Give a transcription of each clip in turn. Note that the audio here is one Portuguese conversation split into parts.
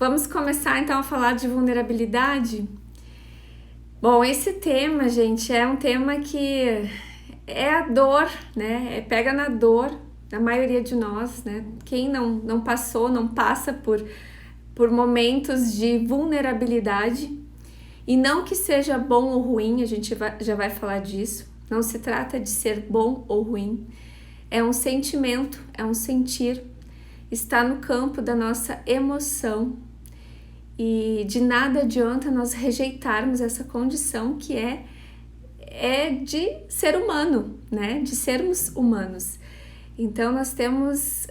Vamos começar então a falar de vulnerabilidade? Bom, esse tema, gente, é um tema que é a dor, né? Pega na dor da maioria de nós, né? Quem não passou, não passa por momentos de vulnerabilidade. E não que seja bom ou ruim, a gente já vai falar disso. Não se trata de ser bom ou ruim. É um sentimento, é um sentir. Está no campo da nossa emoção. E de nada adianta nós rejeitarmos essa condição que é de ser humano, né? De sermos humanos. Então nós temos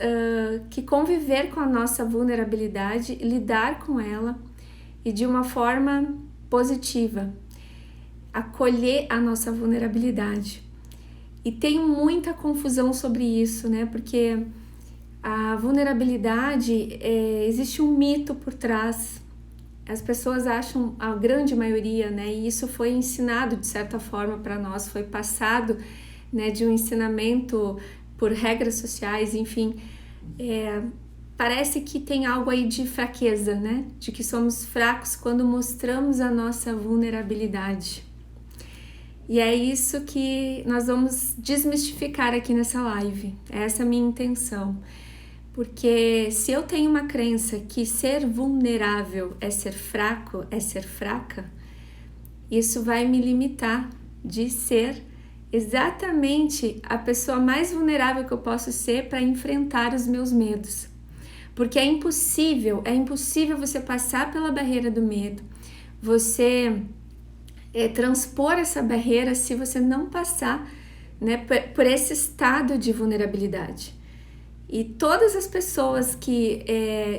que conviver com a nossa vulnerabilidade, lidar com ela e de uma forma positiva, acolher a nossa vulnerabilidade. E tem muita confusão sobre isso, né? Porque a vulnerabilidade, existe um mito por trás. As pessoas acham, a grande maioria, né, e isso foi ensinado de certa forma para nós, foi passado, né, de um ensinamento por regras sociais, enfim, parece que tem algo aí de fraqueza, né, de que somos fracos quando mostramos a nossa vulnerabilidade. E é isso que nós vamos desmistificar aqui nessa live, essa é a minha intenção. Porque se eu tenho uma crença que ser vulnerável é ser fraco, é ser fraca, isso vai me limitar de ser exatamente a pessoa mais vulnerável que eu posso ser para enfrentar os meus medos. Porque é impossível você passar pela barreira do medo, você transpor essa barreira se você não passar, né, por esse estado de vulnerabilidade. E todas as pessoas que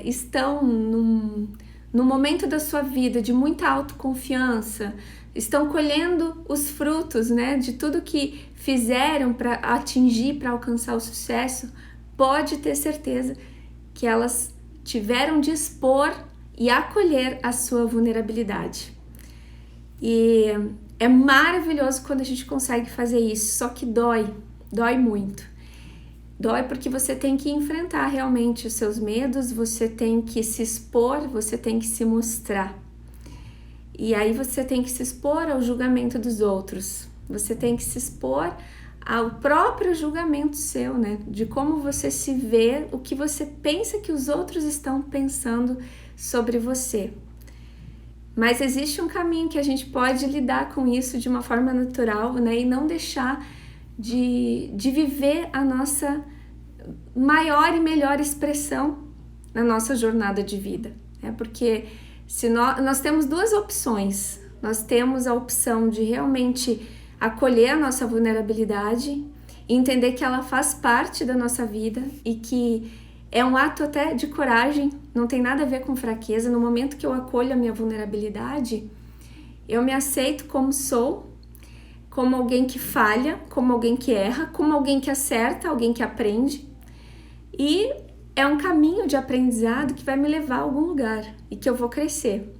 estão num momento da sua vida de muita autoconfiança, estão colhendo os frutos, né, de tudo que fizeram para atingir, para alcançar o sucesso, pode ter certeza que elas tiveram de expor e acolher a sua vulnerabilidade. E é maravilhoso quando a gente consegue fazer isso, só que dói muito. Dói porque você tem que enfrentar realmente os seus medos, você tem que se expor, você tem que se mostrar. E aí você tem que se expor ao julgamento dos outros. Você tem que se expor ao próprio julgamento seu, né? De como você se vê, o que você pensa que os outros estão pensando sobre você. Mas existe um caminho que a gente pode lidar com isso de uma forma natural, né? E não deixar de viver a nossa maior e melhor expressão na nossa jornada de vida. Porque se nós temos duas opções. Nós temos a opção de realmente acolher a nossa vulnerabilidade, entender que ela faz parte da nossa vida e que é um ato até de coragem, não tem nada a ver com fraqueza. No momento que eu acolho a minha vulnerabilidade, eu me aceito como sou, como alguém que falha, como alguém que erra, como alguém que acerta, alguém que aprende. E é um caminho de aprendizado que vai me levar a algum lugar e que eu vou crescer.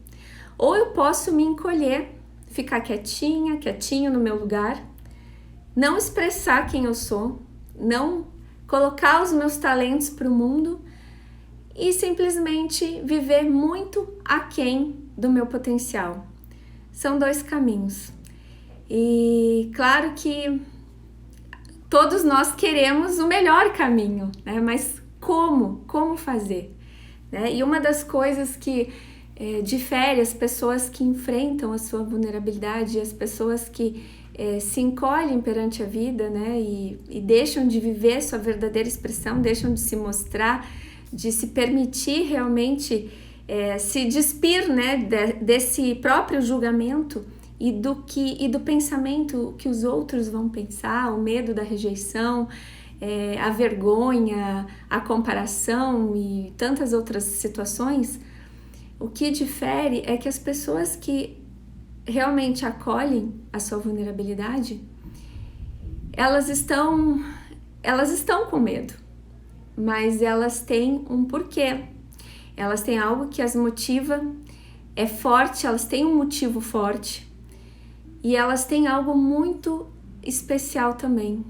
Ou eu posso me encolher, ficar quietinho no meu lugar, não expressar quem eu sou, não colocar os meus talentos para o mundo e simplesmente viver muito aquém do meu potencial. São dois caminhos. E claro que todos nós queremos o melhor caminho, né? Mas como fazer? Né? E uma das coisas que difere as pessoas que enfrentam a sua vulnerabilidade, as pessoas que se encolhem perante a vida, né? E deixam de viver sua verdadeira expressão, deixam de se mostrar, de se permitir realmente se despir, né? Desse próprio julgamento e do pensamento que os outros vão pensar, o medo da rejeição, a vergonha, a comparação e tantas outras situações. O que difere é que as pessoas que realmente acolhem a sua vulnerabilidade, elas estão com medo, mas elas têm um porquê. Elas têm algo que as motiva, é forte, elas têm um motivo forte. E elas têm algo muito especial também,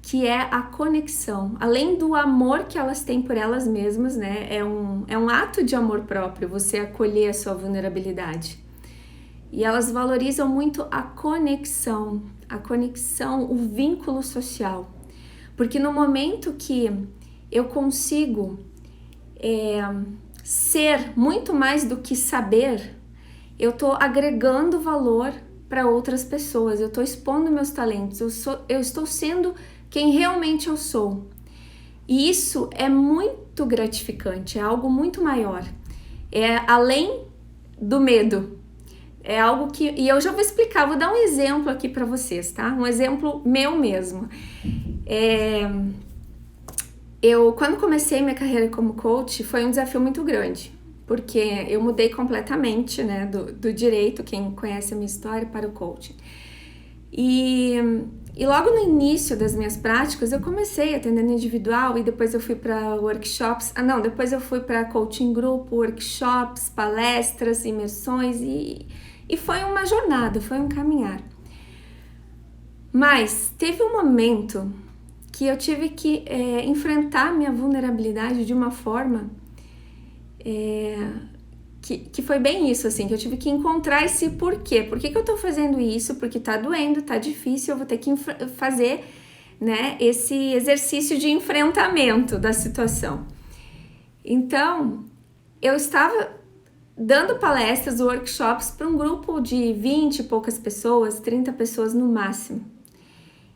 que é a conexão. Além do amor que elas têm por elas mesmas, né? É um ato de amor próprio você acolher a sua vulnerabilidade. E elas valorizam muito a conexão, o vínculo social. Porque no momento que eu consigo ser muito mais do que saber, eu tô agregando valor para outras pessoas, eu estou expondo meus talentos, eu estou sendo quem realmente eu sou. E isso é muito gratificante, é algo muito maior, é além do medo, é algo que... E eu já vou explicar, vou dar um exemplo aqui para vocês, tá? Um exemplo meu mesmo. Eu, quando comecei minha carreira como coach, foi um desafio muito grande, porque eu mudei completamente, né, do direito, quem conhece a minha história, para o coaching. E logo no início das minhas práticas, eu comecei atendendo individual e depois eu fui para workshops. Depois eu fui para coaching grupo, workshops, palestras, imersões e foi uma jornada, foi um caminhar. Mas teve um momento que eu tive que enfrentar minha vulnerabilidade de uma forma que foi bem isso, assim, que eu tive que encontrar esse porquê. Por que eu tô fazendo isso? Porque tá doendo, tá difícil, eu vou ter que fazer, né, esse exercício de enfrentamento da situação. Então, eu estava dando palestras, workshops para um grupo de 20 e poucas pessoas, 30 pessoas no máximo.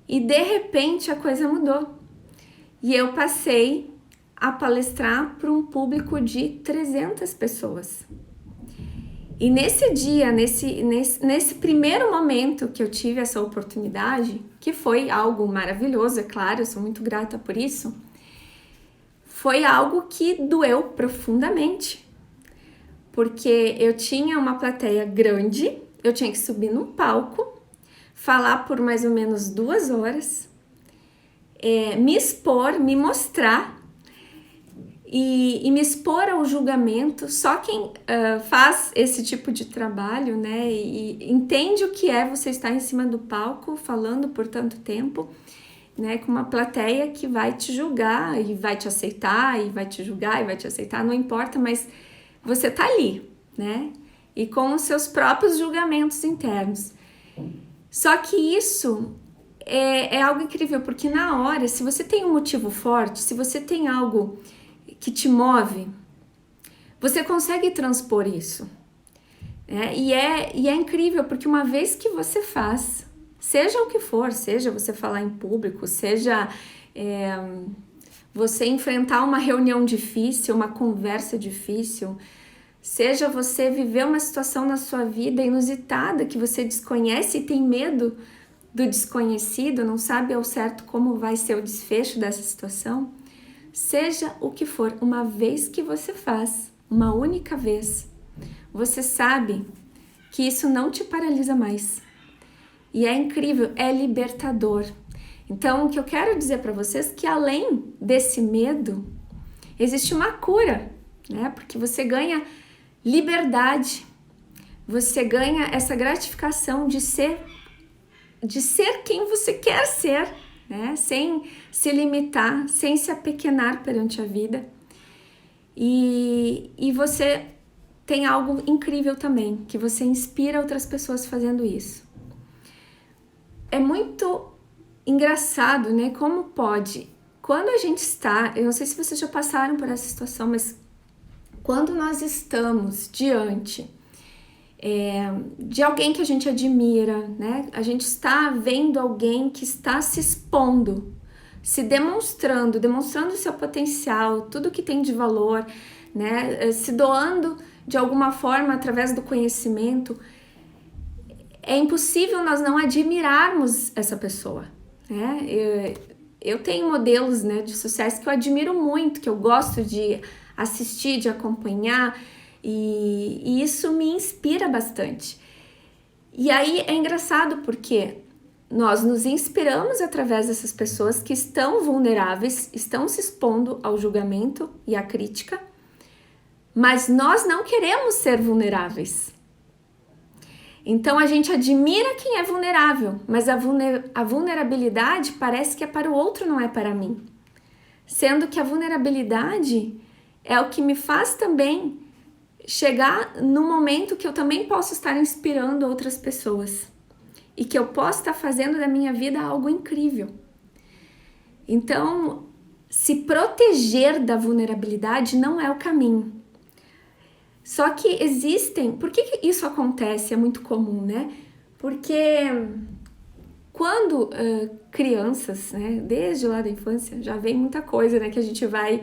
E de repente a coisa mudou. E eu passei a palestrar para um público de 300 pessoas. E nesse dia, nesse primeiro momento que eu tive essa oportunidade, que foi algo maravilhoso, é claro, eu sou muito grata por isso, foi algo que doeu profundamente. Porque eu tinha uma plateia grande, eu tinha que subir no palco, falar por mais ou menos 2 horas, me expor, me mostrar e me expor ao julgamento. Só quem faz esse tipo de trabalho, né, e entende o que é você estar em cima do palco falando por tanto tempo, né, com uma plateia que vai te julgar e vai te aceitar e vai te julgar e vai te aceitar, não importa, mas você tá ali, né, e com os seus próprios julgamentos internos. Só que isso é algo incrível, porque na hora, se você tem um motivo forte, se você tem algo que te move, você consegue transpor isso. E é incrível, porque uma vez que você faz, seja o que for, seja você falar em público, seja você enfrentar uma reunião difícil, uma conversa difícil, seja você viver uma situação na sua vida inusitada que você desconhece e tem medo do desconhecido, não sabe ao certo como vai ser o desfecho dessa situação, seja o que for, uma vez que você faz, uma única vez, você sabe que isso não te paralisa mais. E é incrível, é libertador. Então, o que eu quero dizer para vocês é que além desse medo, existe uma cura, né? Porque você ganha liberdade, você ganha essa gratificação de ser quem você quer ser, né? Sem se limitar, sem se apequenar perante a vida. E você tem algo incrível também, que você inspira outras pessoas fazendo isso. É muito engraçado, né? Como pode, quando a gente está, eu não sei se vocês já passaram por essa situação, mas quando nós estamos diante de alguém que a gente admira, né? A gente está vendo alguém que está se expondo, se demonstrando o seu potencial, tudo que tem de valor, né? Se doando de alguma forma através do conhecimento. É impossível nós não admirarmos essa pessoa, né? Eu tenho modelos, né, de sucesso que eu admiro muito, que eu gosto de assistir, de acompanhar, e isso me inspira bastante. E aí é engraçado porque nós nos inspiramos através dessas pessoas que estão vulneráveis, estão se expondo ao julgamento e à crítica, mas nós não queremos ser vulneráveis. Então a gente admira quem é vulnerável, mas a vulnerabilidade parece que é para o outro, não é para mim. Sendo que a vulnerabilidade é o que me faz também chegar no momento que eu também posso estar inspirando outras pessoas e que eu posso estar fazendo da minha vida algo incrível. Então, se proteger da vulnerabilidade não é o caminho. Só que existem... Por que isso acontece? É muito comum, né? Porque quando crianças, né, desde lá da infância, já vem muita coisa, né, que a gente vai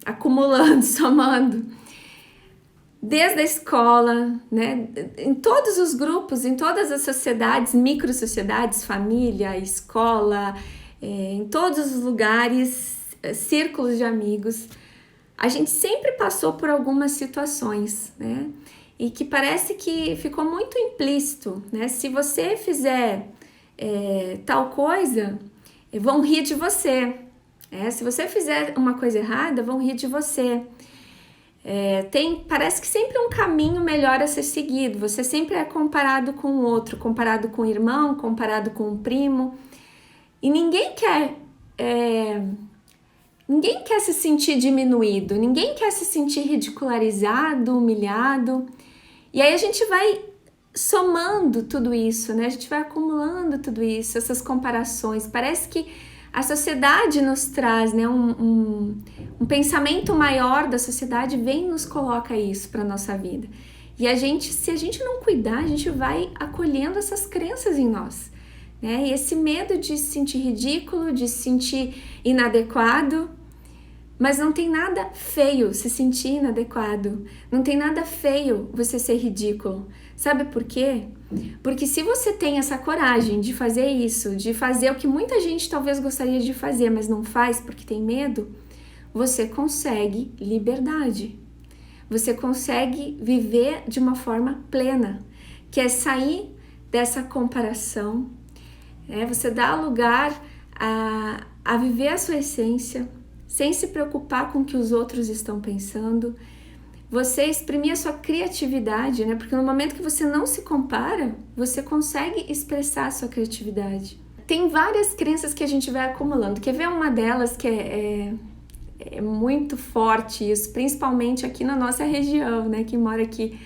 acumulando, somando. Desde a escola, né, em todos os grupos, em todas as sociedades, micro-sociedades, família, escola, em todos os lugares, círculos de amigos, a gente sempre passou por algumas situações, né? E que parece que ficou muito implícito, né? Se você fizer tal coisa, vão rir de você. Se você fizer uma coisa errada, vão rir de você. Parece que sempre um caminho melhor a ser seguido. Você sempre é comparado com o outro, comparado com o irmão, comparado com o primo. E ninguém quer se sentir diminuído, ninguém quer se sentir ridicularizado, humilhado. E aí a gente vai somando tudo isso, né? A gente vai acumulando tudo isso, essas comparações. Parece que a sociedade nos traz, né, um pensamento maior da sociedade vem e nos coloca isso para a nossa vida. E se a gente não cuidar, a gente vai acolhendo essas crenças em nós, né? E esse medo de se sentir ridículo, de se sentir inadequado. Mas não tem nada feio se sentir inadequado. Não tem nada feio você ser ridículo. Sabe por quê? Porque se você tem essa coragem de fazer isso, de fazer o que muita gente talvez gostaria de fazer, mas não faz porque tem medo, você consegue liberdade. Você consegue viver de uma forma plena, que é sair dessa comparação, você dá lugar a viver a sua essência, sem se preocupar com o que os outros estão pensando, você exprimir a sua criatividade, né? Porque no momento que você não se compara, você consegue expressar a sua criatividade. Tem várias crenças que a gente vai acumulando. Quer ver uma delas que é muito forte isso, principalmente aqui na nossa região, né? Que mora aqui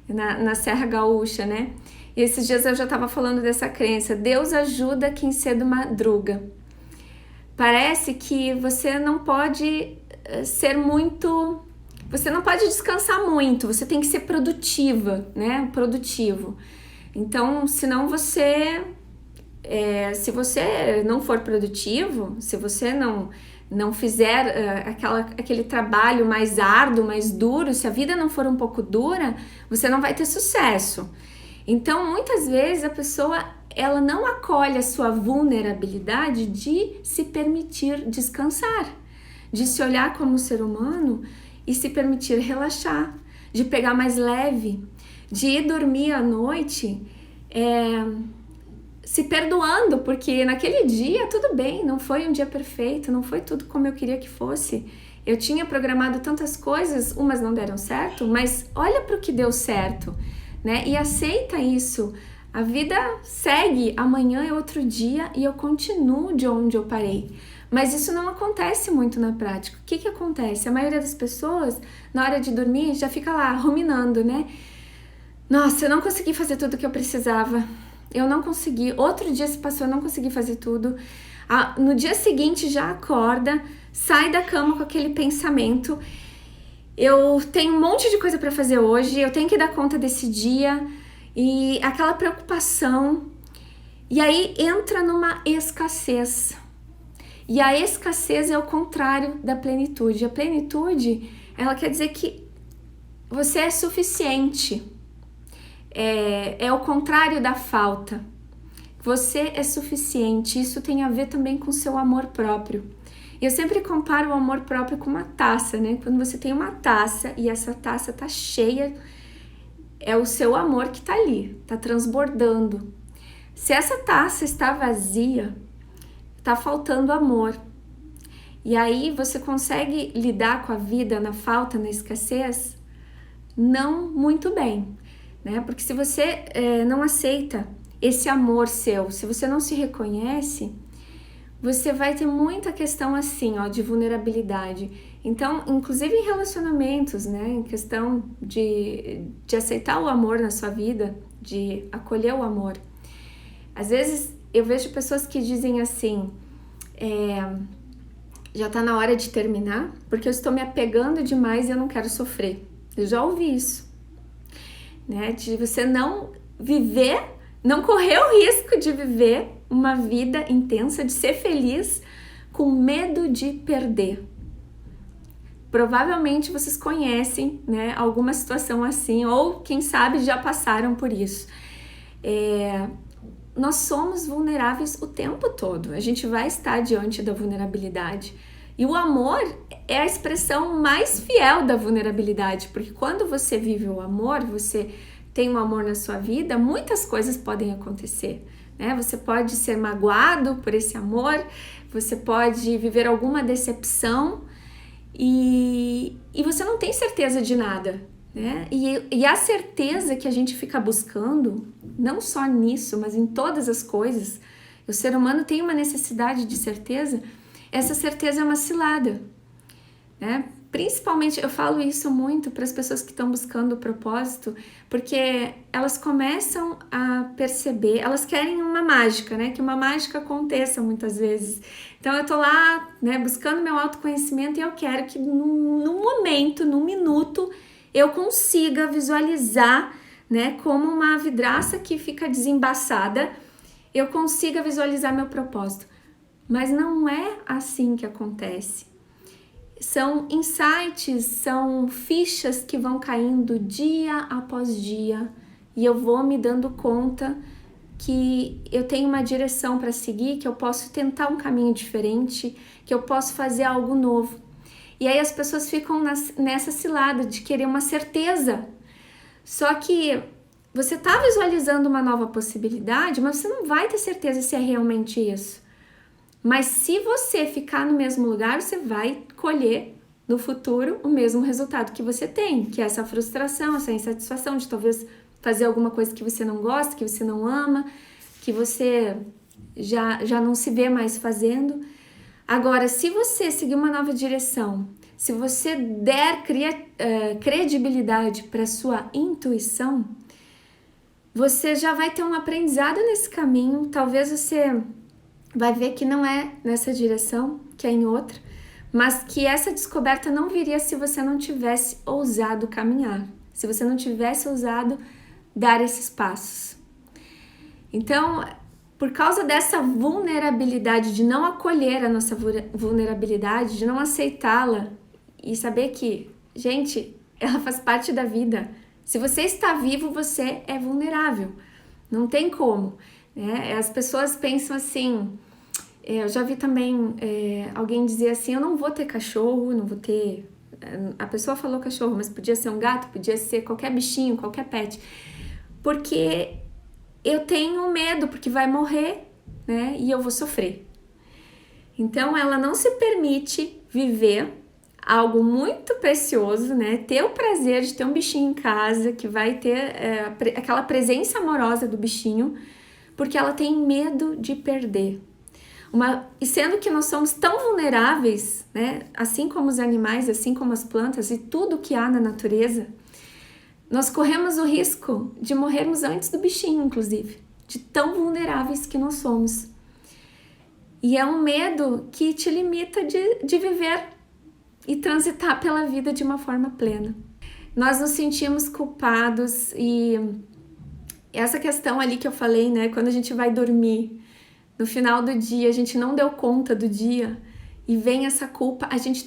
na Serra Gaúcha, né? E esses dias eu já estava falando dessa crença. Deus ajuda quem cedo madruga. Parece que você não pode você não pode descansar muito, você tem que ser produtiva, né? Produtivo. Então, senão se você não for produtivo, se você não fizer aquele trabalho mais árduo, mais duro, se a vida não for um pouco dura, você não vai ter sucesso. Então, muitas vezes a pessoa ela não acolhe a sua vulnerabilidade de se permitir descansar, de se olhar como ser humano e se permitir relaxar, de pegar mais leve, de ir dormir à noite se perdoando, porque naquele dia tudo bem, não foi um dia perfeito, não foi tudo como eu queria que fosse. Eu tinha programado tantas coisas, umas não deram certo, mas olha para o que deu certo, né? E aceita isso. A vida segue, amanhã é outro dia e eu continuo de onde eu parei. Mas isso não acontece muito na prática. O que acontece? A maioria das pessoas, na hora de dormir, já fica lá ruminando, né? Nossa, eu não consegui fazer tudo o que eu precisava. Eu não consegui. Outro dia se passou, eu não consegui fazer tudo. No dia seguinte já acorda, sai da cama com aquele pensamento. Eu tenho um monte de coisa para fazer hoje, eu tenho que dar conta desse dia. E aquela preocupação, e aí entra numa escassez. E a escassez é o contrário da plenitude. A plenitude, ela quer dizer que você é suficiente. É o contrário da falta. Você é suficiente. Isso tem a ver também com o seu amor próprio. Eu sempre comparo o amor próprio com uma taça, né? Quando você tem uma taça e essa taça tá cheia, é o seu amor que tá ali, tá transbordando. Se essa taça está vazia, tá faltando amor. E aí você consegue lidar com a vida na falta, na escassez? Não muito bem. né? Porque se você não aceita esse amor seu, se você não se reconhece, você vai ter muita questão assim, ó, de vulnerabilidade. Então, inclusive em relacionamentos, né? Em questão de aceitar o amor na sua vida, de acolher o amor. Às vezes eu vejo pessoas que dizem assim, já tá na hora de terminar, porque eu estou me apegando demais e eu não quero sofrer. Eu já ouvi isso, né? De você não viver, não correr o risco de viver uma vida intensa, de ser feliz com medo de perder. Provavelmente vocês conhecem, né, alguma situação assim, ou quem sabe já passaram por isso. Nós somos vulneráveis o tempo todo, a gente vai estar diante da vulnerabilidade. E o amor é a expressão mais fiel da vulnerabilidade, porque quando você vive o amor, você tem um amor na sua vida, muitas coisas podem acontecer, né? Você pode ser magoado por esse amor, você pode viver alguma decepção e você não tem certeza de nada, né? E a certeza que a gente fica buscando, não só nisso, mas em todas as coisas, o ser humano tem uma necessidade de certeza, essa certeza é uma cilada, né? Principalmente, eu falo isso muito para as pessoas que estão buscando o propósito, porque elas começam a perceber, elas querem uma mágica, né? Que uma mágica aconteça muitas vezes. Então eu tô lá, né, buscando meu autoconhecimento e eu quero que num momento, num minuto, eu consiga visualizar, né, como uma vidraça que fica desembaçada, eu consiga visualizar meu propósito. Mas não é assim que acontece. São insights, são fichas que vão caindo dia após dia e eu vou me dando conta que eu tenho uma direção para seguir, que eu posso tentar um caminho diferente, que eu posso fazer algo novo. E aí as pessoas ficam nessa cilada de querer uma certeza. Só que você está visualizando uma nova possibilidade, mas você não vai ter certeza se é realmente isso. Mas se você ficar no mesmo lugar, você vai colher no futuro o mesmo resultado que você tem, que é essa frustração, essa insatisfação de talvez fazer alguma coisa que você não gosta, que você não ama, que você já não se vê mais fazendo. Agora, se você seguir uma nova direção, se você der credibilidade para sua intuição, você já vai ter um aprendizado nesse caminho. Talvez você vai ver que não é nessa direção, que é em outra, mas que essa descoberta não viria se você não tivesse ousado caminhar, se você não tivesse ousado dar esses passos. Então, por causa dessa vulnerabilidade, de não acolher a nossa vulnerabilidade, de não aceitá-la e saber que, gente, ela faz parte da vida. Se você está vivo, você é vulnerável. Não tem como, né? As pessoas pensam assim, eu já vi também alguém dizer assim, eu não vou ter cachorro, não vou ter... A pessoa falou cachorro, mas podia ser um gato, podia ser qualquer bichinho, qualquer pet. Porque eu tenho medo, porque vai morrer, né? E eu vou sofrer. Então, ela não se permite viver algo muito precioso, né? Ter o prazer de ter um bichinho em casa, que vai ter aquela presença amorosa do bichinho, porque ela tem medo de perder. E sendo que nós somos tão vulneráveis, né? Assim como os animais, assim como as plantas e tudo que há na natureza, nós corremos o risco de morrermos antes do bichinho, inclusive, de tão vulneráveis que nós somos. E é um medo que te limita de viver e transitar pela vida de uma forma plena. Nós nos sentimos culpados e essa questão ali que eu falei, né? Quando a gente vai dormir, no final do dia, a gente não deu conta do dia e vem essa culpa, a gente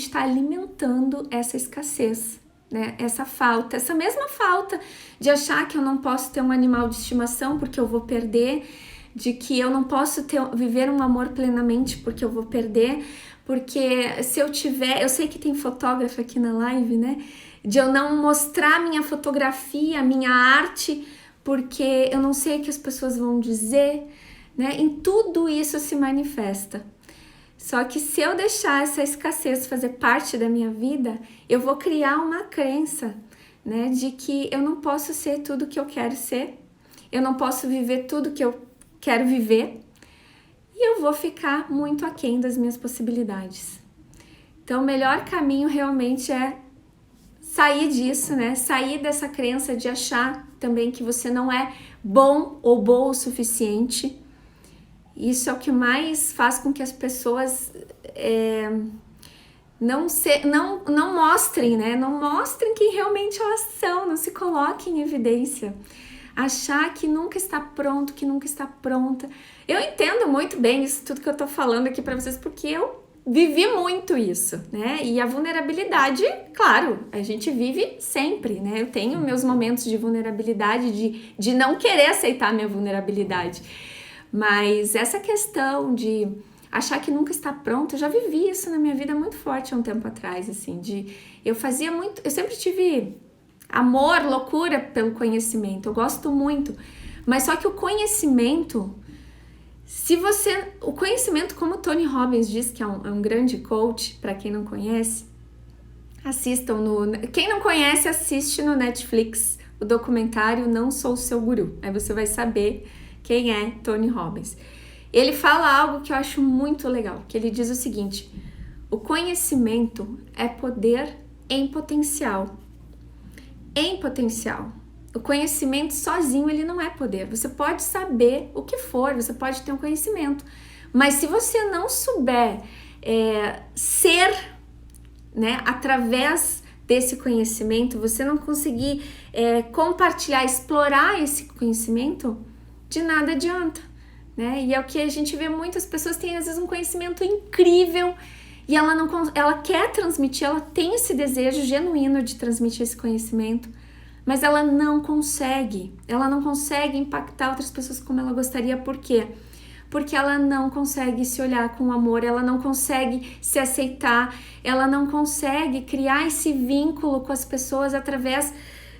tá alimentando essa escassez, né? Essa falta, essa mesma falta de achar que eu não posso ter um animal de estimação porque eu vou perder, de que eu não posso viver um amor plenamente porque eu vou perder, porque se eu tiver, eu sei que tem fotógrafo aqui na live, né? De eu não mostrar minha fotografia, minha arte, porque eu não sei o que as pessoas vão dizer, né? Em tudo isso se manifesta. Só que se eu deixar essa escassez fazer parte da minha vida, eu vou criar uma crença né? De que eu não posso ser tudo que eu quero ser, eu não posso viver tudo que eu quero viver e eu vou ficar muito aquém das minhas possibilidades. Então, o melhor caminho realmente é sair disso, né? Sair dessa crença de achar também que você não é bom ou boa o suficiente. Isso é o que mais faz com que as pessoas não mostrem, né? Não mostrem quem realmente elas são, não se coloquem em evidência. Achar que nunca está pronto, que nunca está pronta. Eu entendo muito bem isso tudo que eu tô falando aqui para vocês, porque eu vivi muito isso, né? E a vulnerabilidade, claro, a gente vive sempre, né? Eu tenho meus momentos de vulnerabilidade, de não querer aceitar minha vulnerabilidade. Mas essa questão de achar que nunca está pronto, eu já vivi isso na minha vida muito forte há um tempo atrás, assim, eu sempre tive amor, loucura pelo conhecimento, eu gosto muito, mas só que o conhecimento, o conhecimento, como o Tony Robbins diz, que é um grande coach, para quem não conhece, quem não conhece, assiste no Netflix o documentário Não Sou Seu Guru, aí você vai saber quem é Tony Robbins. Ele fala algo que eu acho muito legal, que ele diz o seguinte: o conhecimento é poder em potencial. Em potencial. O conhecimento sozinho, ele não é poder. Você pode saber o que for, você pode ter um conhecimento, mas se você não souber ser, né, através desse conhecimento, você não conseguir compartilhar, explorar esse conhecimento, de nada adianta, né? E é o que a gente vê, muitas pessoas têm às vezes um conhecimento incrível e ela quer transmitir, ela tem esse desejo genuíno de transmitir esse conhecimento, mas ela não consegue impactar outras pessoas como ela gostaria. Por quê? Porque ela não consegue se olhar com amor, ela não consegue se aceitar, ela não consegue criar esse vínculo com as pessoas através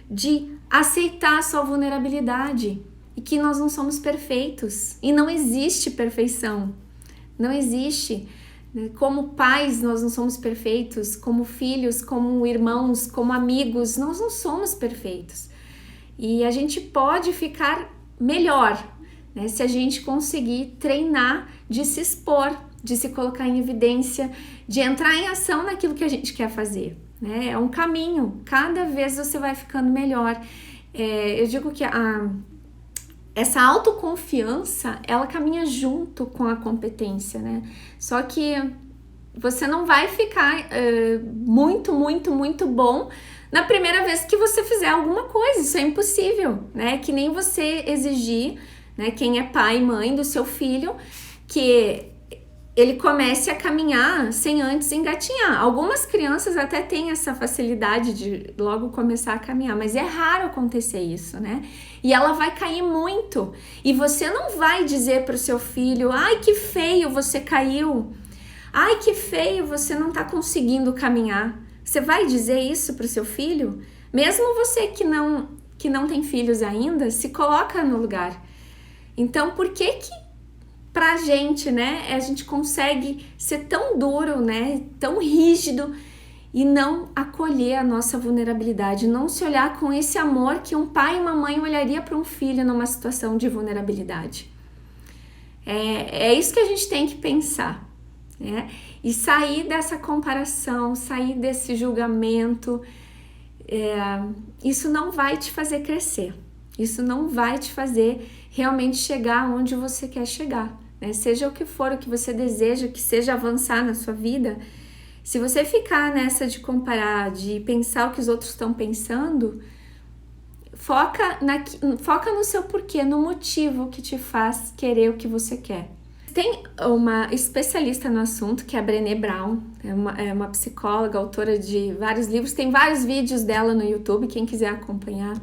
de aceitar a sua vulnerabilidade. E que nós não somos perfeitos. E não existe perfeição. Não existe. Como pais, nós não somos perfeitos. Como filhos, como irmãos, como amigos, nós não somos perfeitos. E a gente pode ficar melhor, né, se a gente conseguir treinar de se expor, de se colocar em evidência, de entrar em ação naquilo que a gente quer fazer, né? É um caminho. Cada vez você vai ficando melhor. Eu digo que essa autoconfiança, ela caminha junto com a competência, né? Só que você não vai ficar muito, muito, muito bom na primeira vez que você fizer alguma coisa. Isso é impossível, né? Que nem você exigir, né, quem é pai e mãe do seu filho, que ele comece a caminhar sem antes engatinhar. Algumas crianças até têm essa facilidade de logo começar a caminhar, mas é raro acontecer isso, né? E ela vai cair muito. E você não vai dizer para o seu filho: ai, que feio, você caiu. Ai, que feio, você não está conseguindo caminhar. Você vai dizer isso para o seu filho? Mesmo você que não tem filhos ainda, se coloca no lugar. Então, por que pra gente, né, a gente consegue ser tão duro, né, tão rígido e não acolher a nossa vulnerabilidade, não se olhar com esse amor que um pai e uma mãe olharia para um filho numa situação de vulnerabilidade? É isso que a gente tem que pensar, né? E sair dessa comparação, sair desse julgamento. Isso não vai te fazer crescer, isso não vai te fazer realmente chegar onde você quer chegar, né? Seja o que for, o que você deseja que seja avançar na sua vida, se você ficar nessa de comparar, de pensar o que os outros estão pensando, foca no seu porquê, no motivo que te faz querer o que você quer. Tem uma especialista no assunto, que é a Brené Brown, é uma psicóloga, autora de vários livros, tem vários vídeos dela no YouTube, quem quiser acompanhar.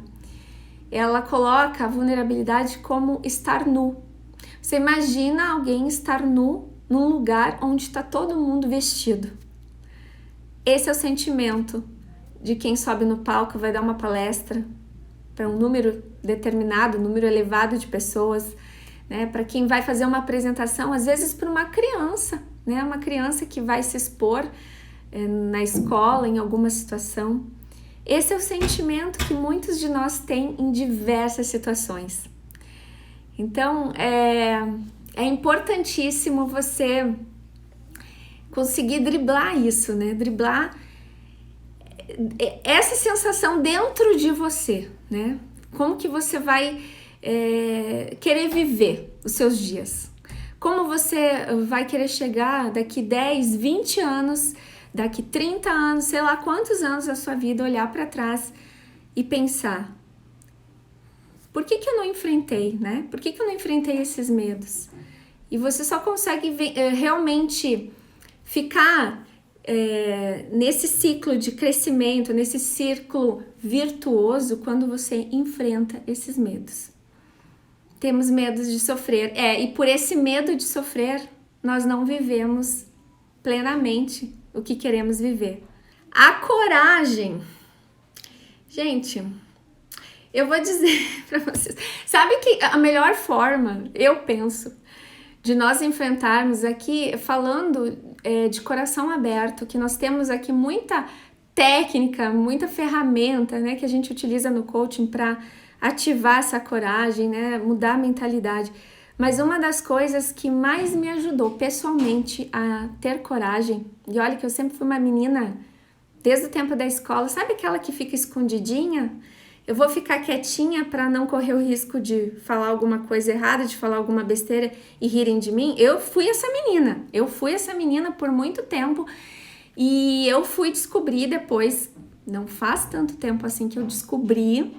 Ela coloca a vulnerabilidade como estar nu. Você imagina alguém estar nu num lugar onde está todo mundo vestido. Esse é o sentimento de quem sobe no palco e vai dar uma palestra para um número determinado, um número elevado de pessoas, né? Para quem vai fazer uma apresentação, às vezes para uma criança, né? Uma criança que vai se expor na escola, em alguma situação. Esse é o sentimento que muitos de nós têm em diversas situações. Então, é importantíssimo você conseguir driblar isso, né? Driblar essa sensação dentro de você, né? Como que você vai querer viver os seus dias? Como você vai querer chegar daqui 10, 20 anos, daqui 30 anos, sei lá quantos anos da sua vida, olhar para trás e pensar: por que eu não enfrentei, né? Por que eu não enfrentei esses medos? E você só consegue realmente ficar nesse ciclo de crescimento, nesse círculo virtuoso, quando você enfrenta esses medos. Temos medos de sofrer, e por esse medo de sofrer, nós não vivemos plenamente o que queremos viver. A coragem, gente, eu vou dizer para vocês, sabe que a melhor forma, eu penso, de nós enfrentarmos aqui, falando de coração aberto, que nós temos aqui muita técnica, muita ferramenta, né, que a gente utiliza no coaching para ativar essa coragem, né, mudar a mentalidade. Mas uma das coisas que mais me ajudou pessoalmente a ter coragem, e olha que eu sempre fui uma menina, desde o tempo da escola, sabe aquela que fica escondidinha? Eu vou ficar quietinha para não correr o risco de falar alguma coisa errada, de falar alguma besteira e rirem de mim. Eu fui essa menina por muito tempo, e eu fui descobrir depois, não faz tanto tempo assim que eu descobri,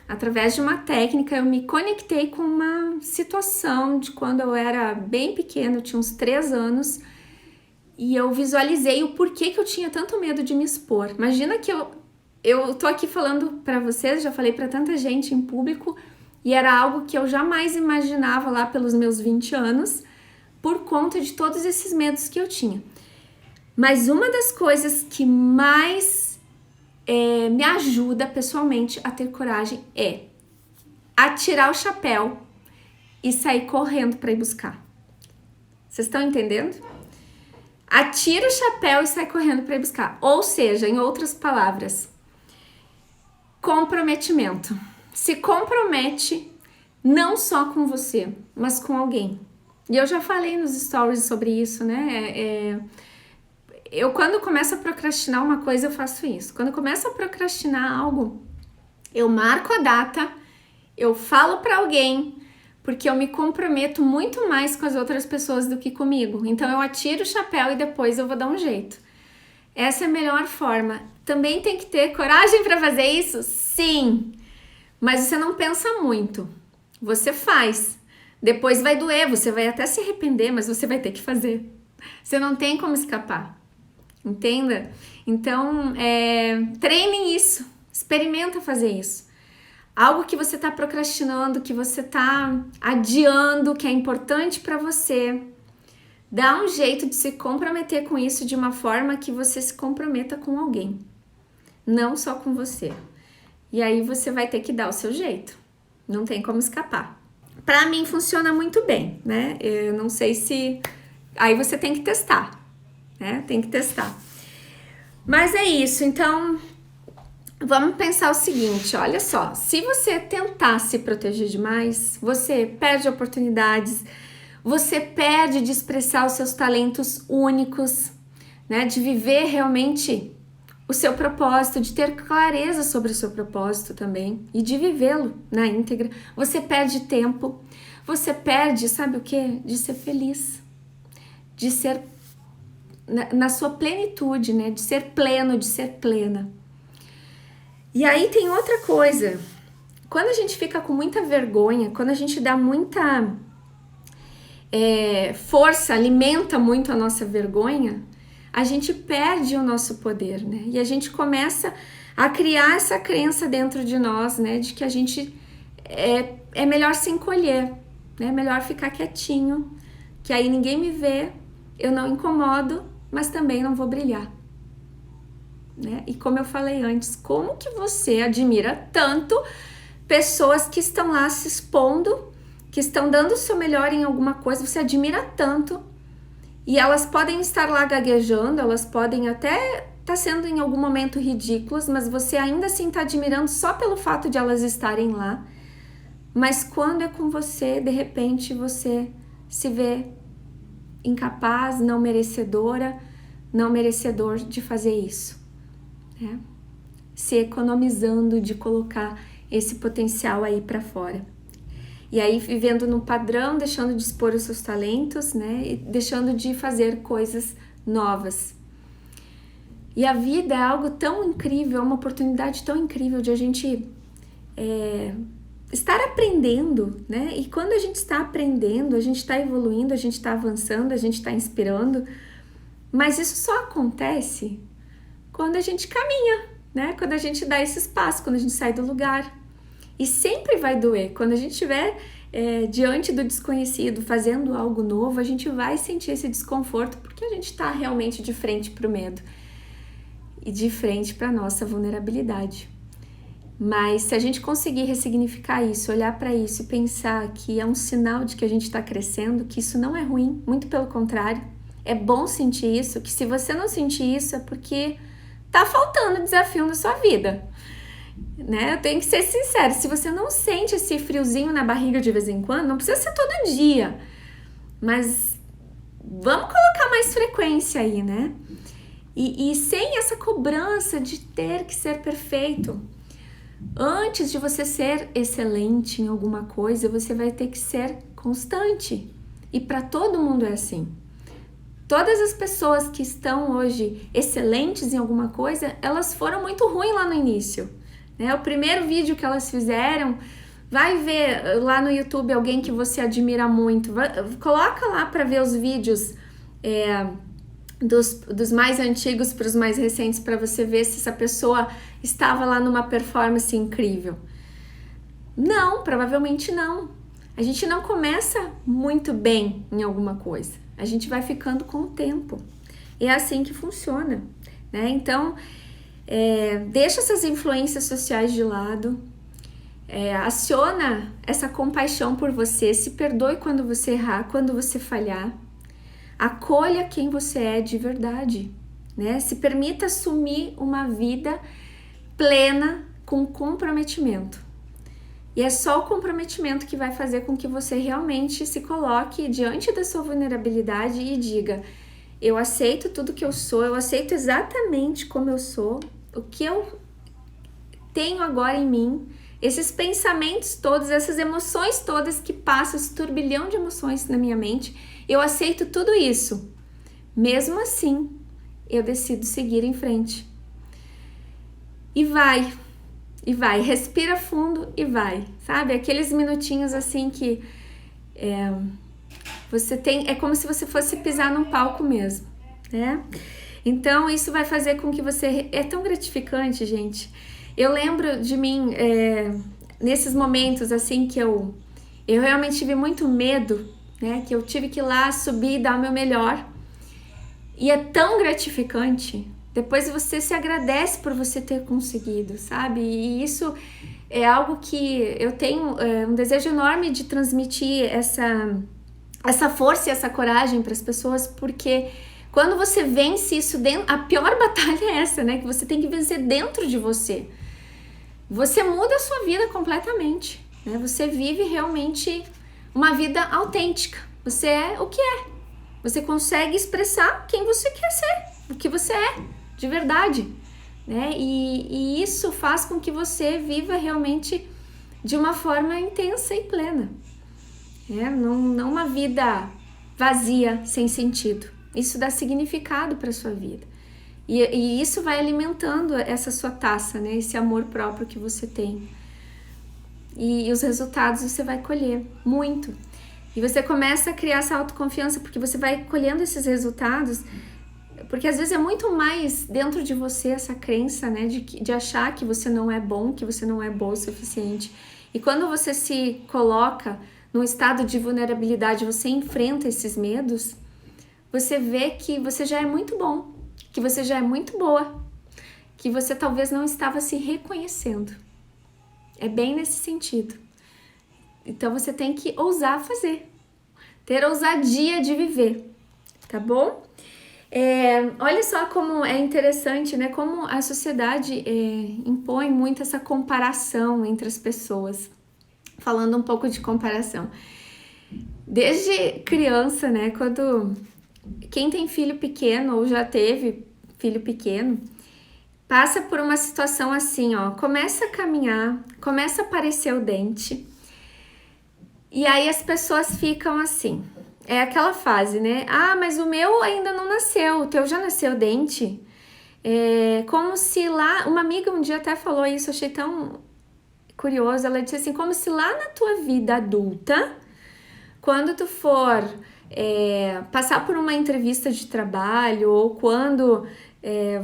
através de uma técnica, eu me conectei com uma situação de quando eu era bem pequena, eu tinha uns 3 anos, e eu visualizei o porquê que eu tinha tanto medo de me expor. Imagina que eu tô aqui falando para vocês, já falei para tanta gente em público, e era algo que eu jamais imaginava lá pelos meus 20 anos, por conta de todos esses medos que eu tinha. Mas uma das coisas que mais me ajuda pessoalmente a ter coragem é atirar o chapéu e sair correndo para ir buscar. Vocês estão entendendo? Atira o chapéu e sai correndo para ir buscar. Ou seja, em outras palavras, comprometimento. Se compromete não só com você, mas com alguém. E eu já falei nos stories sobre isso, né? Eu, quando começo a procrastinar uma coisa, eu faço isso. Quando eu começo a procrastinar algo, eu marco a data, eu falo para alguém, porque eu me comprometo muito mais com as outras pessoas do que comigo. Então eu atiro o chapéu e depois eu vou dar um jeito. Essa é a melhor forma. Também tem que ter coragem para fazer isso? Sim! Mas você não pensa muito. Você faz. Depois vai doer, você vai até se arrepender, mas você vai ter que fazer. Você não tem como escapar. Entenda? Então, treine isso. Experimenta fazer isso. Algo que você está procrastinando, que você está adiando, que é importante para você. Dá um jeito de se comprometer com isso de uma forma que você se comprometa com alguém. Não só com você. E aí você vai ter que dar o seu jeito. Não tem como escapar. Para mim funciona muito bem, né? Eu não sei se... Aí você tem que testar, né? Tem que testar. Mas é isso. Então, vamos pensar o seguinte, olha só. Se você tentar se proteger demais, você perde oportunidades, você perde de expressar os seus talentos únicos, né? De viver realmente o seu propósito, de ter clareza sobre o seu propósito também e de vivê-lo na íntegra. Você perde tempo, você perde, sabe o quê? De ser feliz, de ser na sua plenitude, né? De ser pleno, de ser plena. E aí tem outra coisa. Quando a gente fica com muita vergonha, quando a gente dá muita força, alimenta muito a nossa vergonha, a gente perde o nosso poder, né? E a gente começa a criar essa crença dentro de nós, né? De que a gente é melhor se encolher, né? Melhor ficar quietinho, que aí ninguém me vê, eu não incomodo, mas também não vou brilhar, né? E como eu falei antes, como que você admira tanto pessoas que estão lá se expondo, que estão dando o seu melhor em alguma coisa, você admira tanto, e elas podem estar lá gaguejando, elas podem até tá sendo em algum momento ridículas, mas você ainda assim tá admirando só pelo fato de elas estarem lá. Mas quando é com você, de repente você se vê incapaz, não merecedora, não merecedor de fazer isso, né? Se economizando de colocar esse potencial aí para fora. E aí vivendo num padrão, deixando de expor os seus talentos, né? E deixando de fazer coisas novas. E a vida é algo tão incrível, é uma oportunidade tão incrível de a gente estar aprendendo, né? E quando a gente está aprendendo, a gente está evoluindo, a gente está avançando, a gente está inspirando. Mas isso só acontece quando a gente caminha, né? Quando a gente dá esse espaço, quando a gente sai do lugar. E sempre vai doer. Quando a gente estiver diante do desconhecido, fazendo algo novo, a gente vai sentir esse desconforto, porque a gente está realmente de frente para o medo e de frente para a nossa vulnerabilidade. Mas se a gente conseguir ressignificar isso, olhar para isso e pensar que é um sinal de que a gente está crescendo, que isso não é ruim, muito pelo contrário, é bom sentir isso, que se você não sentir isso é porque tá faltando desafio na sua vida, né? Eu tenho que ser sincera, se você não sente esse friozinho na barriga de vez em quando, não precisa ser todo dia, mas vamos colocar mais frequência aí, né? E sem essa cobrança de ter que ser perfeito. Antes de você ser excelente em alguma coisa, você vai ter que ser constante. E para todo mundo é assim. Todas as pessoas que estão hoje excelentes em alguma coisa, elas foram muito ruins lá no início, né? O primeiro vídeo que elas fizeram, vai ver lá no YouTube alguém que você admira muito, coloca lá para ver os vídeos dos mais antigos para os mais recentes, para você ver se essa pessoa estava lá numa performance incrível. Não, provavelmente não. A gente não começa muito bem em alguma coisa. A gente vai ficando com o tempo. E é assim que funciona, né? Então, deixa essas influências sociais de lado, aciona essa compaixão por você, se perdoe quando você errar, quando você falhar. Acolha quem você é de verdade, né? Se permita assumir uma vida plena com comprometimento. E é só o comprometimento que vai fazer com que você realmente se coloque diante da sua vulnerabilidade e diga: eu aceito tudo que eu sou, eu aceito exatamente como eu sou, o que eu tenho agora em mim, esses pensamentos todos, essas emoções todas que passam, esse turbilhão de emoções na minha mente, eu aceito tudo isso. Mesmo assim, eu decido seguir em frente. E vai, respira fundo e vai, sabe? Aqueles minutinhos assim que você tem, é como se você fosse pisar num palco mesmo, né? Então, isso vai fazer com que você... É tão gratificante, gente. Eu lembro de mim, nesses momentos assim que eu realmente tive muito medo, né? Que eu tive que ir lá subir e dar o meu melhor. E é tão gratificante. Depois você se agradece por você ter conseguido, sabe? E isso é algo que eu tenho um desejo enorme de transmitir essa força e essa coragem para as pessoas, porque quando você vence isso dentro, a pior batalha é essa, né? Que você tem que vencer dentro de você. Você muda a sua vida completamente, né? Você vive realmente uma vida autêntica. Você é o que é. Você consegue expressar quem você quer ser, o que você é, de verdade, né? E isso faz com que você viva realmente de uma forma intensa e plena. Não uma vida vazia, sem sentido. Isso dá significado para a sua vida. E isso vai alimentando essa sua taça, né? Esse amor próprio que você tem. E os resultados você vai colher muito. E você começa a criar essa autoconfiança, porque você vai colhendo esses resultados, porque às vezes é muito mais dentro de você essa crença, né? De achar que você não é bom, que você não é boa o suficiente. E quando você se coloca num estado de vulnerabilidade, você enfrenta esses medos, você vê que você já é muito bom, que você já é muito boa, que você talvez não estava se reconhecendo. É bem nesse sentido. Então você tem que ousar fazer, ter ousadia de viver, tá bom? Olha só como é interessante, né? Como a sociedade impõe muito essa comparação entre as pessoas. Falando um pouco de comparação. Desde criança, né? Quando quem tem filho pequeno ou já teve filho pequeno, passa por uma situação assim, ó. Começa a caminhar, começa a aparecer o dente. E aí as pessoas ficam assim. É aquela fase, né? Ah, mas o meu ainda não nasceu, o teu já nasceu dente? Como se lá... Uma amiga um dia até falou isso, achei tão curioso. Ela disse assim, como se lá na tua vida adulta, quando tu for passar por uma entrevista de trabalho ou quando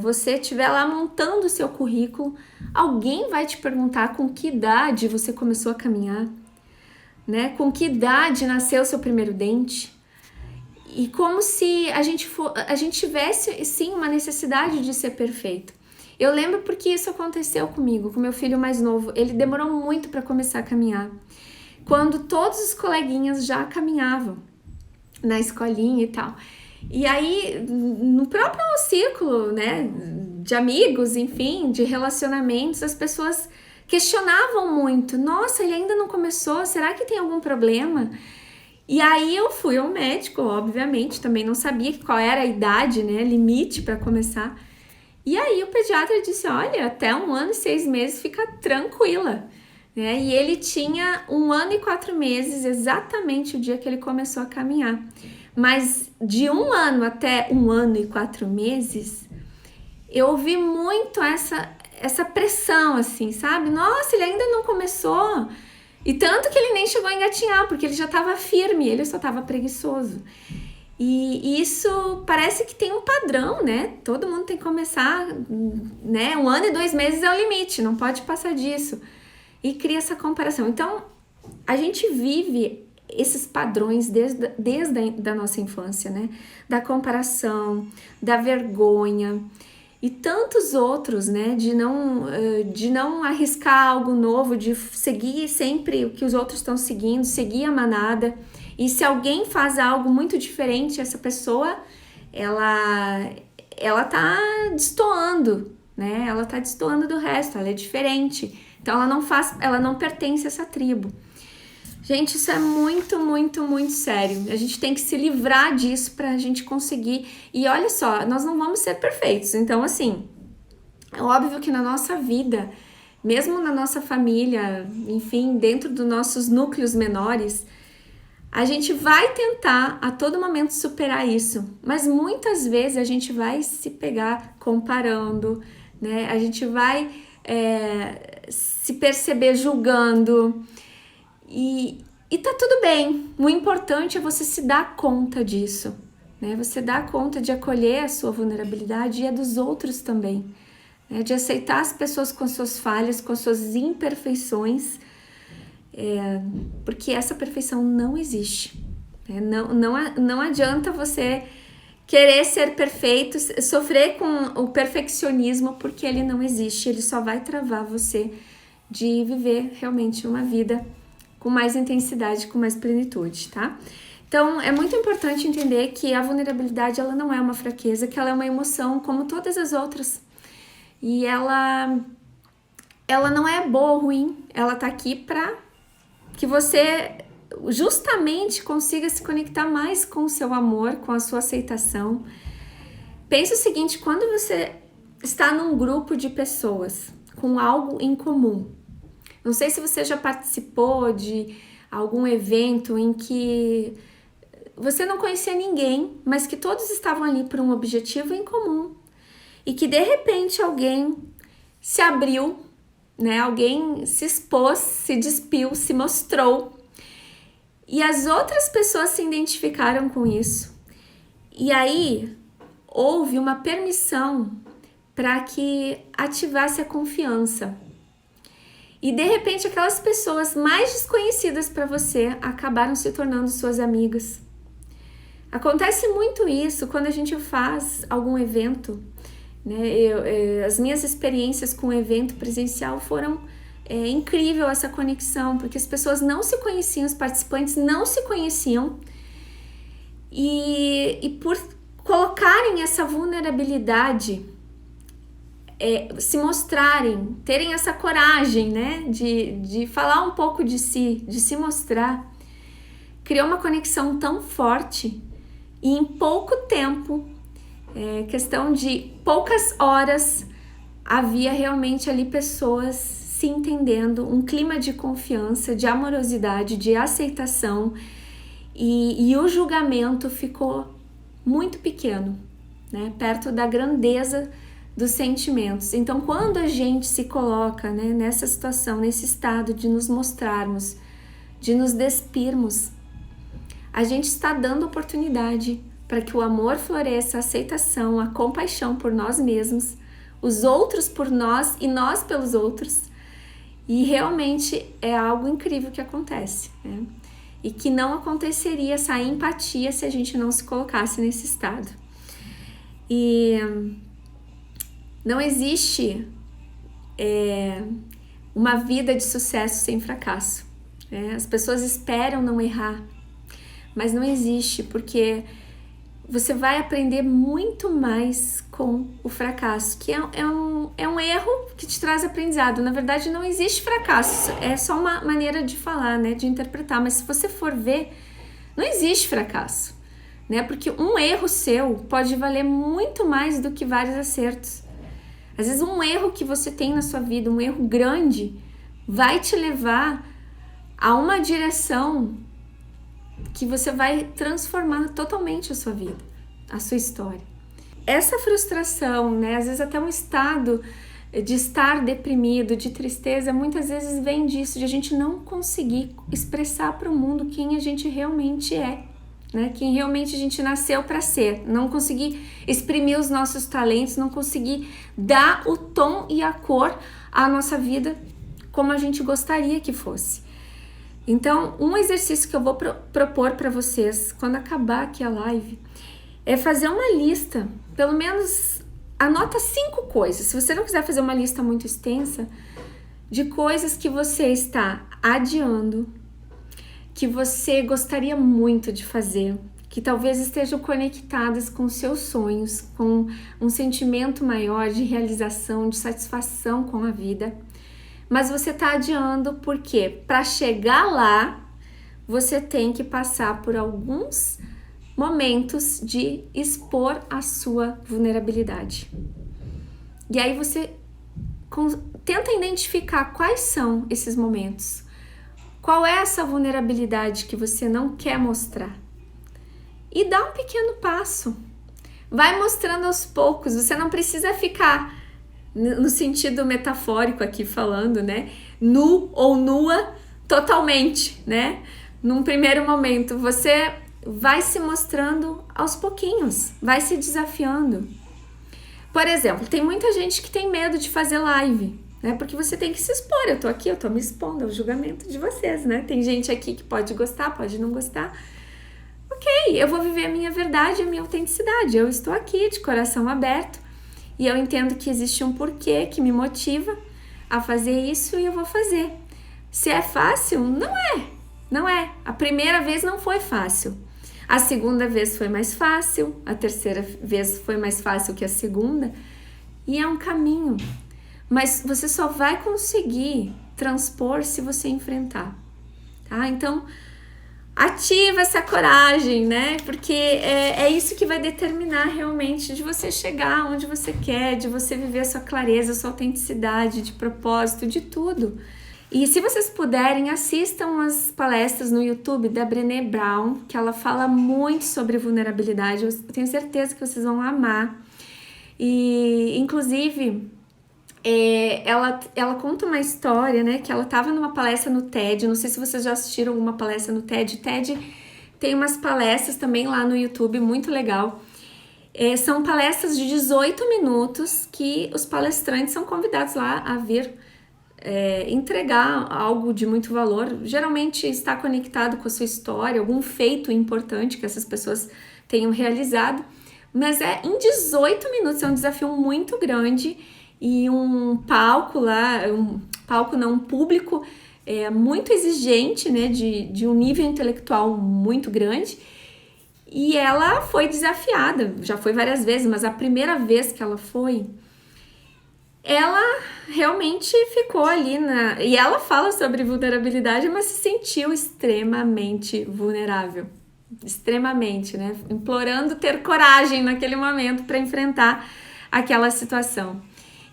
você estiver lá montando o seu currículo, alguém vai te perguntar com que idade você começou a caminhar, né? Com que idade nasceu o seu primeiro dente? E como se a gente tivesse, sim, uma necessidade de ser perfeito. Eu lembro porque isso aconteceu comigo, com meu filho mais novo. Ele demorou muito para começar a caminhar. Quando todos os coleguinhas já caminhavam na escolinha e tal. E aí, no próprio círculo, né, de amigos, enfim, de relacionamentos, as pessoas questionavam muito. Nossa, ele ainda não começou, será que tem algum problema? E aí eu fui ao médico, obviamente, também não sabia qual era a idade, né, limite para começar. E aí o pediatra disse, olha, até 1 ano e 6 meses fica tranquila. Né? E ele tinha 1 ano e 4 meses, exatamente o dia que ele começou a caminhar. Mas de 1 ano até 1 ano e 4 meses, eu ouvi muito essa pressão, assim, sabe? Nossa, ele ainda não começou. E tanto que ele nem chegou a engatinhar, porque ele já estava firme, ele só estava preguiçoso. E isso parece que tem um padrão, né? Todo mundo tem que começar, né? 1 ano e 2 meses é o limite, não pode passar disso. E cria essa comparação. Então, a gente vive esses padrões desde a nossa infância, né? Da comparação, da vergonha e tantos outros, né? De não arriscar algo novo, de seguir sempre o que os outros estão seguindo, seguir a manada. E se alguém faz algo muito diferente, essa pessoa, ela tá destoando, né? Ela tá destoando do resto, ela é diferente. Então ela não pertence a essa tribo. Gente, isso é muito, muito, muito sério. A gente tem que se livrar disso pra gente conseguir. E olha só, nós não vamos ser perfeitos. Então, assim, é óbvio que na nossa vida, mesmo na nossa família, enfim, dentro dos nossos núcleos menores, a gente vai tentar a todo momento superar isso. Mas muitas vezes a gente vai se pegar comparando, né? A gente vai se perceber julgando e tá tudo bem. O importante é você se dar conta disso, né? Você dar conta de acolher a sua vulnerabilidade e a dos outros também, né? De aceitar as pessoas com suas falhas, com suas imperfeições, porque essa perfeição não existe, né? Não adianta você querer ser perfeito, sofrer com o perfeccionismo, porque ele não existe, ele só vai travar você de viver realmente uma vida com mais intensidade, com mais plenitude, tá? Então, é muito importante entender que a vulnerabilidade, ela não é uma fraqueza, que ela é uma emoção como todas as outras. E ela não é boa ou ruim, ela tá aqui para que você justamente consiga se conectar mais com o seu amor, com a sua aceitação. Pensa o seguinte, quando você está num grupo de pessoas com algo em comum, não sei se você já participou de algum evento em que você não conhecia ninguém, mas que todos estavam ali por um objetivo em comum e que de repente alguém se abriu, né? Alguém se expôs, se despiu, se mostrou. E as outras pessoas se identificaram com isso. E aí houve uma permissão para que ativasse a confiança. E de repente aquelas pessoas mais desconhecidas para você acabaram se tornando suas amigas. Acontece muito isso quando a gente faz algum evento, né? As minhas experiências com o evento presencial foram incrível essa conexão, porque as pessoas não se conheciam, os participantes não se conheciam, e por colocarem essa vulnerabilidade, se mostrarem, terem essa coragem, né, de falar um pouco de si, de se mostrar, criou uma conexão tão forte e em pouco tempo, questão de poucas horas, havia realmente ali pessoas se entendendo, um clima de confiança, de amorosidade, de aceitação, e o julgamento ficou muito pequeno, né, perto da grandeza dos sentimentos. Então, quando a gente se coloca, né, nessa situação, nesse estado de nos mostrarmos, de nos despirmos, a gente está dando oportunidade para que o amor floresça, a aceitação, a compaixão por nós mesmos, os outros por nós e nós pelos outros. E realmente é algo incrível que acontece, né? E que não aconteceria essa empatia se a gente não se colocasse nesse estado. E não existe uma vida de sucesso sem fracasso, né? As pessoas esperam não errar, mas não existe, porque você vai aprender muito mais com o fracasso, que é um erro que te traz aprendizado. Na verdade, não existe fracasso, é só uma maneira de falar, né, de interpretar, mas se você for ver, não existe fracasso, né, porque um erro seu pode valer muito mais do que vários acertos. Às vezes um erro que você tem na sua vida, um erro grande, vai te levar a uma direção que você vai transformar totalmente a sua vida, a sua história. Essa frustração, né, às vezes até um estado de estar deprimido, de tristeza, muitas vezes vem disso, de a gente não conseguir expressar para o mundo quem a gente realmente é, né, quem realmente a gente nasceu para ser, não conseguir exprimir os nossos talentos, não conseguir dar o tom e a cor à nossa vida como a gente gostaria que fosse. Então, um exercício que eu vou propor para vocês, quando acabar aqui a live, é fazer uma lista, pelo menos anota 5 coisas. Se você não quiser fazer uma lista muito extensa, de coisas que você está adiando, que você gostaria muito de fazer, que talvez estejam conectadas com seus sonhos, com um sentimento maior de realização, de satisfação com a vida. Mas você está adiando porque para chegar lá, você tem que passar por alguns momentos de expor a sua vulnerabilidade. E aí você tenta identificar quais são esses momentos. Qual é essa vulnerabilidade que você não quer mostrar? E dá um pequeno passo. Vai mostrando aos poucos, você não precisa ficar no sentido metafórico aqui falando, né, nu ou nua totalmente, né, num primeiro momento, você vai se mostrando aos pouquinhos, vai se desafiando. Por exemplo, tem muita gente que tem medo de fazer live, né, porque você tem que se expor. Eu tô aqui, eu tô me expondo ao julgamento de vocês, né, tem gente aqui que pode gostar, pode não gostar. Ok, eu vou viver a minha verdade, a minha autenticidade, eu estou aqui de coração aberto. E eu entendo que existe um porquê que me motiva a fazer isso e eu vou fazer. Se é fácil? Não é. A primeira vez não foi fácil. A segunda vez foi mais fácil. A terceira vez foi mais fácil que a segunda. E é um caminho. Mas você só vai conseguir transpor se você enfrentar. Tá? Então, ativa essa coragem, né? Porque é isso que vai determinar realmente de você chegar onde você quer, de você viver a sua clareza, a sua autenticidade, de propósito, de tudo. E se vocês puderem, assistam as palestras no YouTube da Brené Brown, que ela fala muito sobre vulnerabilidade. Eu tenho certeza que vocês vão amar. E, inclusive, ela conta uma história, né, que ela estava numa palestra no TED, não sei se vocês já assistiram alguma palestra no TED. TED tem umas palestras também lá no YouTube, muito legal. São palestras de 18 minutos que os palestrantes são convidados lá a vir entregar algo de muito valor. Geralmente está conectado com a sua história, algum feito importante que essas pessoas tenham realizado, mas em 18 minutos, é um desafio muito grande. E um palco lá, um público muito exigente, né, de um nível intelectual muito grande. E ela foi desafiada, já foi várias vezes, mas a primeira vez que ela foi, ela realmente ficou ali e ela fala sobre vulnerabilidade, mas se sentiu extremamente vulnerável. Extremamente, né? Implorando ter coragem naquele momento para enfrentar aquela situação.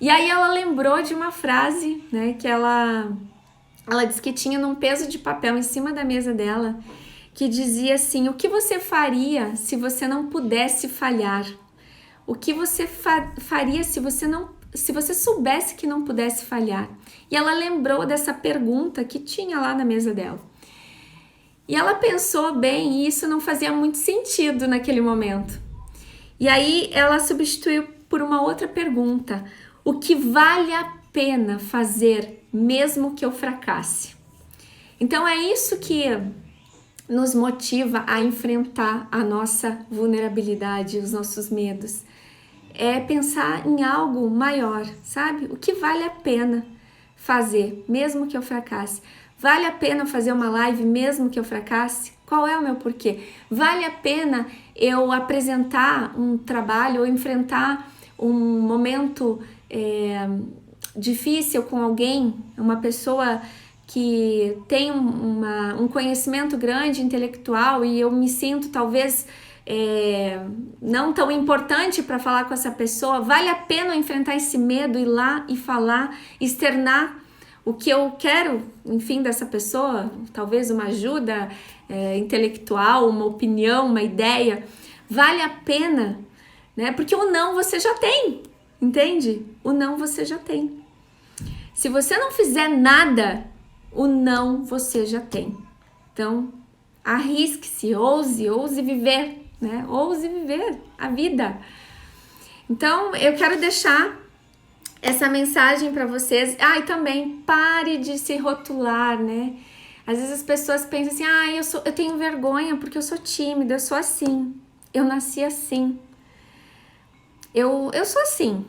E aí ela lembrou de uma frase, né, que ela disse que tinha num peso de papel em cima da mesa dela, que dizia assim: o que você faria se você não pudesse falhar? O que você faria se você soubesse que não pudesse falhar? E ela lembrou dessa pergunta que tinha lá na mesa dela. E ela pensou bem e isso não fazia muito sentido naquele momento. E aí ela substituiu por uma outra pergunta: o que vale a pena fazer mesmo que eu fracasse? Então é isso que nos motiva a enfrentar a nossa vulnerabilidade, os nossos medos. É pensar em algo maior, sabe? O que vale a pena fazer mesmo que eu fracasse? Vale a pena fazer uma live mesmo que eu fracasse? Qual é o meu porquê? Vale a pena eu apresentar um trabalho ou enfrentar um momento difícil com alguém, uma pessoa que tem um conhecimento grande, intelectual, e eu me sinto talvez não tão importante para falar com essa pessoa? Vale a pena eu enfrentar esse medo, ir lá e falar, externar o que eu quero, enfim, dessa pessoa, talvez uma ajuda intelectual, uma opinião, uma ideia? Vale a pena, né? Porque o não você já tem, entende? O não você já tem. Se você não fizer nada, o não você já tem. Então, arrisque-se, ouse viver, né? Ouse viver a vida. Então, eu quero deixar essa mensagem para vocês. E também pare de se rotular, né? Às vezes as pessoas pensam assim: eu tenho vergonha porque eu sou tímida, eu sou assim, eu nasci assim, eu sou assim.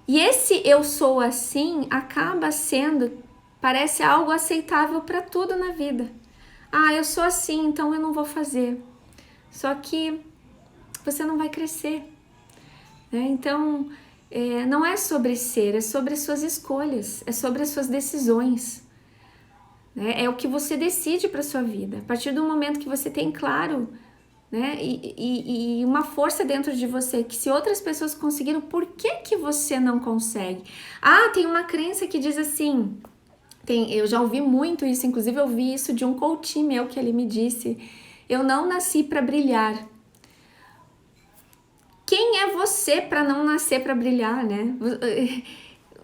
E esse eu sou assim acaba sendo, parece algo aceitável para tudo na vida. Eu sou assim, então eu não vou fazer. Só que você não vai crescer, né? Então, não é sobre ser, é sobre as suas escolhas, é sobre as suas decisões, né? É o que você decide para sua vida. A partir do momento que você tem claro, né, e uma força dentro de você, que se outras pessoas conseguiram, por que você não consegue? Tem uma crença que diz assim, eu já ouvi muito isso, inclusive eu ouvi isso de um coach meu, que ele me disse: eu não nasci para brilhar. Quem é você para não nascer para brilhar, né?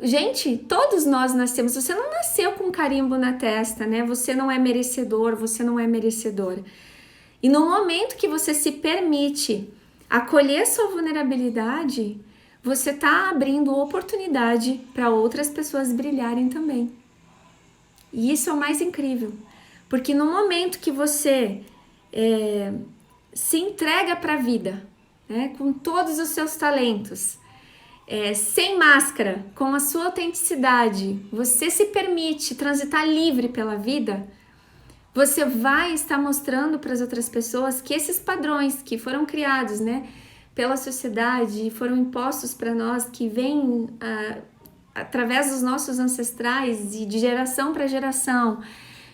Gente, todos nós nascemos. Você não nasceu com um carimbo na testa, né? Você não é merecedor, você não é merecedora. E no momento que você se permite acolher sua vulnerabilidade, você está abrindo oportunidade para outras pessoas brilharem também. E isso é o mais incrível, porque no momento que você se entrega para a vida, né, com todos os seus talentos, sem máscara, com a sua autenticidade, você se permite transitar livre pela vida, você vai estar mostrando para as outras pessoas que esses padrões que foram criados, né, pela sociedade, foram impostos para nós, que vêm através dos nossos ancestrais e de geração para geração,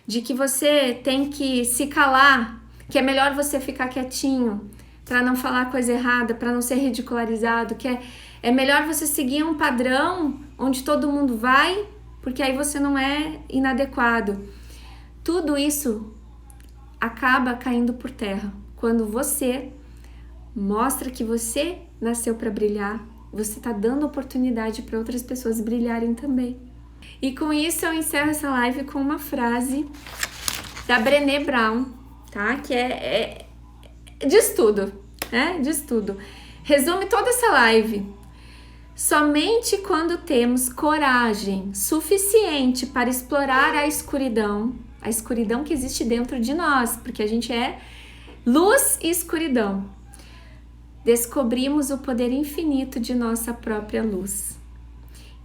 de que você tem que se calar, que é melhor você ficar quietinho para não falar coisa errada, para não ser ridicularizado, que é melhor você seguir um padrão onde todo mundo vai, porque aí você não é inadequado. Tudo isso acaba caindo por terra quando você mostra que você nasceu para brilhar. Você está dando oportunidade para outras pessoas brilharem também. E com isso eu encerro essa live com uma frase da Brené Brown, tá? Que diz tudo, né? Diz tudo. Resume toda essa live. Somente quando temos coragem suficiente para explorar a escuridão que existe dentro de nós, porque a gente é luz e escuridão, descobrimos o poder infinito de nossa própria luz.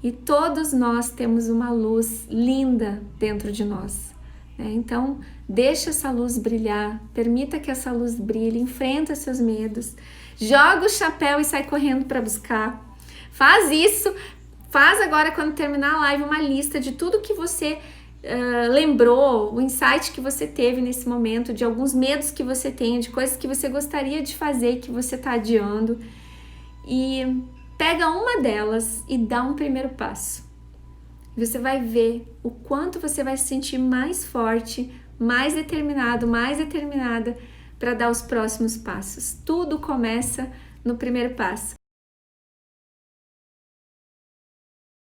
E todos nós temos uma luz linda dentro de nós. né? Então, deixa essa luz brilhar, permita que essa luz brilhe, enfrenta seus medos, joga o chapéu e sai correndo para buscar. Faz isso, faz agora quando terminar a live uma lista de tudo que você lembrou, o insight que você teve nesse momento, de alguns medos que você tem, de coisas que você gostaria de fazer que você está adiando, e pega uma delas e dá um primeiro passo. Você vai ver o quanto você vai se sentir mais forte, mais determinado, mais determinada para dar os próximos passos. Tudo começa no primeiro passo.